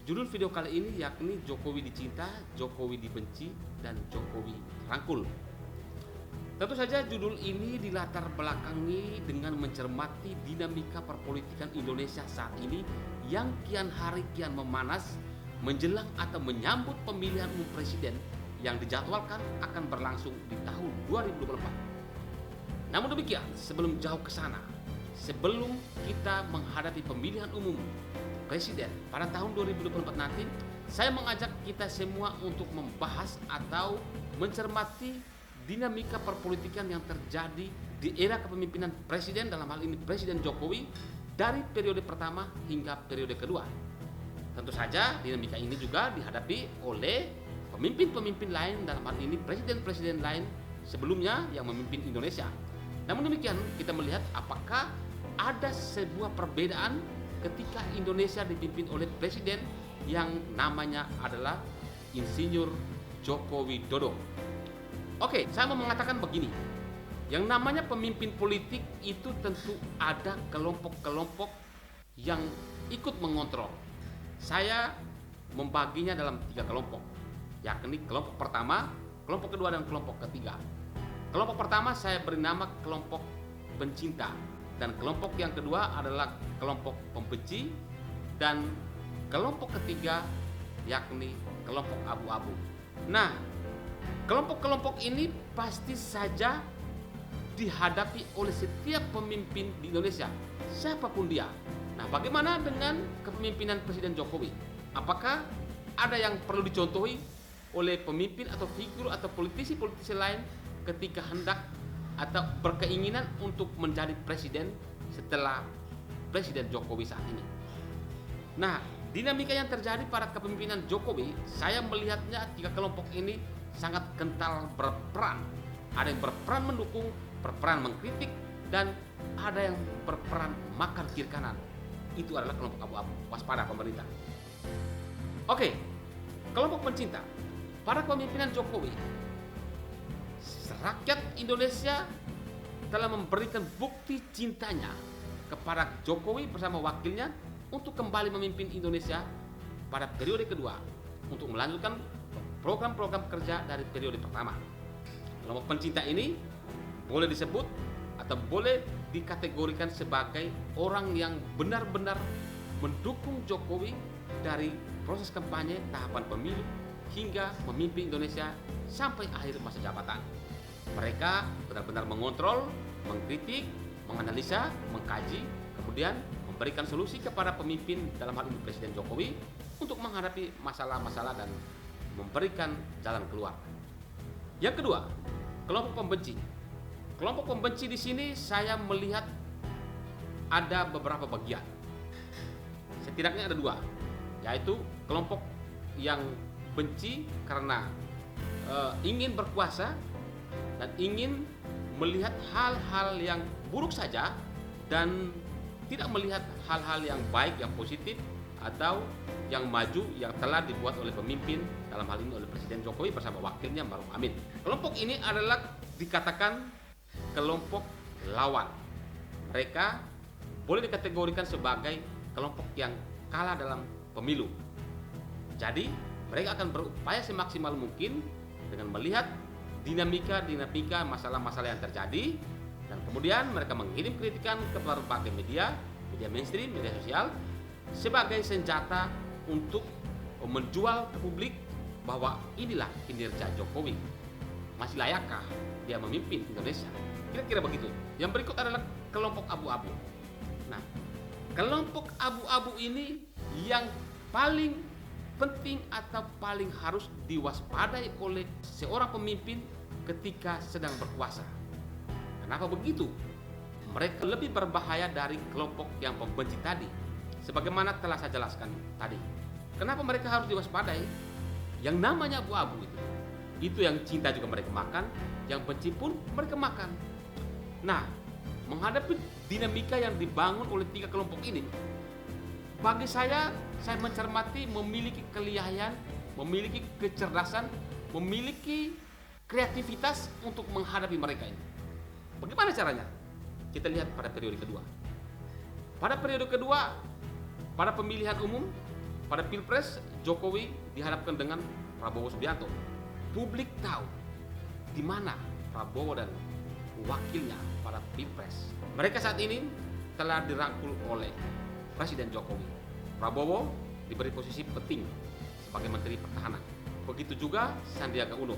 Judul video kali ini yakni Jokowi dicinta, Jokowi dibenci, dan Jokowi rangkul. Tentu saja judul ini dilatar belakangi dengan mencermati dinamika perpolitikan Indonesia saat ini yang kian hari kian memanas menjelang atau menyambut pemilihan umum presiden yang dijadwalkan akan berlangsung di tahun 2024. Namun demikian, sebelum jauh ke sana, sebelum kita menghadapi pemilihan umum presiden pada tahun 2024 nanti, saya mengajak kita semua untuk membahas atau mencermati dinamika perpolitikan yang terjadi di era kepemimpinan presiden, dalam hal ini Presiden Jokowi, dari periode pertama hingga periode kedua. Tentu saja dinamika ini juga dihadapi oleh pemimpin-pemimpin lain, dalam hal ini presiden-presiden lain sebelumnya yang memimpin Indonesia. Namun demikian, kita melihat apakah ada sebuah perbedaan ketika Indonesia dipimpin oleh presiden yang namanya adalah Insinyur Joko Widodo. Oke, saya mau mengatakan begini. Yang namanya pemimpin politik itu tentu ada kelompok-kelompok yang ikut mengontrol. Saya membaginya dalam 3 kelompok, yakni kelompok pertama, kelompok kedua, dan kelompok ketiga. Kelompok pertama saya beri nama kelompok pencinta, dan kelompok yang kedua adalah kelompok pembenci, dan kelompok ketiga yakni kelompok abu-abu. Nah, kelompok-kelompok ini pasti saja dihadapi oleh setiap pemimpin di Indonesia, siapapun dia. Nah, bagaimana dengan kepemimpinan Presiden Jokowi? Apakah ada yang perlu dicontohi oleh pemimpin atau figur atau politisi-politisi lain ketika hendak atau berkeinginan untuk menjadi presiden setelah Presiden Jokowi saat ini? Nah, dinamika yang terjadi pada kepemimpinan Jokowi, saya melihatnya 3 kelompok ini sangat kental berperan. Ada yang berperan mendukung, berperan mengkritik, dan ada yang berperan makan kiri kanan. Itu adalah kelompok abu-abu. Waspada pemerintah. Oke, kelompok pencinta. Pada kepemimpinan Jokowi, rakyat Indonesia telah memberikan bukti cintanya kepada Jokowi bersama wakilnya untuk kembali memimpin Indonesia pada periode kedua, untuk melanjutkan program-program kerja dari periode pertama. Kelompok pencinta ini boleh disebut atau boleh dikategorikan sebagai orang yang benar-benar mendukung Jokowi dari proses kampanye, tahapan pemilu, hingga memimpin Indonesia sampai akhir masa jabatan. Mereka benar-benar mengontrol, mengkritik, menganalisa, mengkaji, kemudian memberikan solusi kepada pemimpin, dalam hal ini Presiden Jokowi, untuk menghadapi masalah-masalah dan memberikan jalan keluar. Yang kedua, kelompok pembenci. Kelompok pembenci di sini saya melihat ada beberapa bagian. Setidaknya ada 2, yaitu kelompok yang benci karena ingin berkuasa dan ingin melihat hal-hal yang buruk saja dan tidak melihat hal-hal yang baik, yang positif, atau yang maju yang telah dibuat oleh pemimpin, dalam hal ini oleh Presiden Jokowi bersama wakilnya Maruf Amin. Kelompok ini adalah dikatakan kelompok lawan. Mereka boleh dikategorikan sebagai kelompok yang kalah dalam pemilu. Jadi mereka akan berupaya semaksimal mungkin dengan melihat dinamika masalah-masalah yang terjadi, dan kemudian mereka mengirim kritikan kepada berbagai media mainstream, media sosial, sebagai senjata untuk menjual ke publik bahwa inilah kinerja Jokowi. Masih layakkah dia memimpin Indonesia? Kira-kira begitu. Yang berikut adalah kelompok abu-abu. Nah, kelompok abu-abu ini yang paling penting atau paling harus diwaspadai oleh seorang pemimpin ketika sedang berkuasa. Kenapa begitu? Mereka lebih berbahaya dari kelompok yang pembenci tadi, sebagaimana telah saya jelaskan tadi. Kenapa mereka harus diwaspadai? Yang namanya abu-abu itu yang cinta juga mereka makan, yang benci pun mereka makan. Nah, menghadapi dinamika yang dibangun oleh 3 kelompok ini, bagi saya mencermati memiliki kelihayan, memiliki kecerdasan, memiliki kreativitas untuk menghadapi mereka ini. Bagaimana caranya? Kita lihat pada periode kedua. Pada periode kedua, pada pemilihan umum, Pada Pilpres, Jokowi dihadapkan dengan Prabowo Subianto. Publik tahu di mana Prabowo dan wakilnya pada Pilpres. Mereka saat ini telah dirangkul oleh Presiden Jokowi. Prabowo diberi posisi penting sebagai Menteri Pertahanan. Begitu juga Sandiaga Uno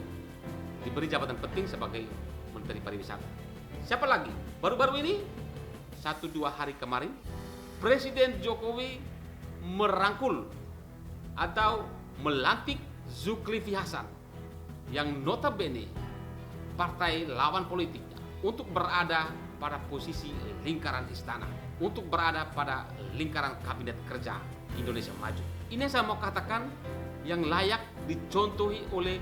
diberi jabatan penting sebagai Menteri Pariwisata. Siapa lagi? Baru-baru ini 1-2 hari kemarin Presiden Jokowi merangkul atau melantik Zulkifli Hasan yang notabene partai lawan politiknya untuk berada pada posisi lingkaran istana, untuk berada pada lingkaran kabinet kerja Indonesia Maju. Ini saya mau katakan yang layak dicontohi oleh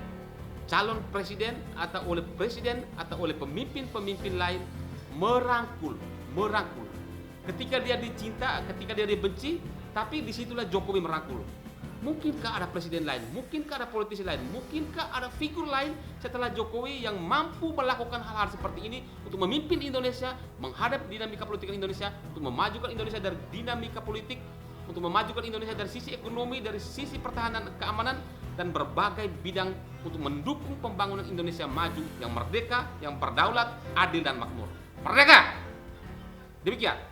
calon presiden atau oleh presiden atau oleh pemimpin-pemimpin lain merangkul. Ketika dia dicinta, ketika dia dibenci, tapi disitulah Jokowi merangkul. Mungkinkah ada presiden lain? Mungkinkah ada politisi lain? Mungkinkah ada figur lain setelah Jokowi yang mampu melakukan hal-hal seperti ini untuk memimpin Indonesia, menghadap dinamika politik Indonesia, untuk memajukan Indonesia dari dinamika politik, untuk memajukan Indonesia dari sisi ekonomi, dari sisi pertahanan, keamanan, dan berbagai bidang untuk mendukung pembangunan Indonesia maju yang merdeka, yang berdaulat, adil, dan makmur. Merdeka! Demikian.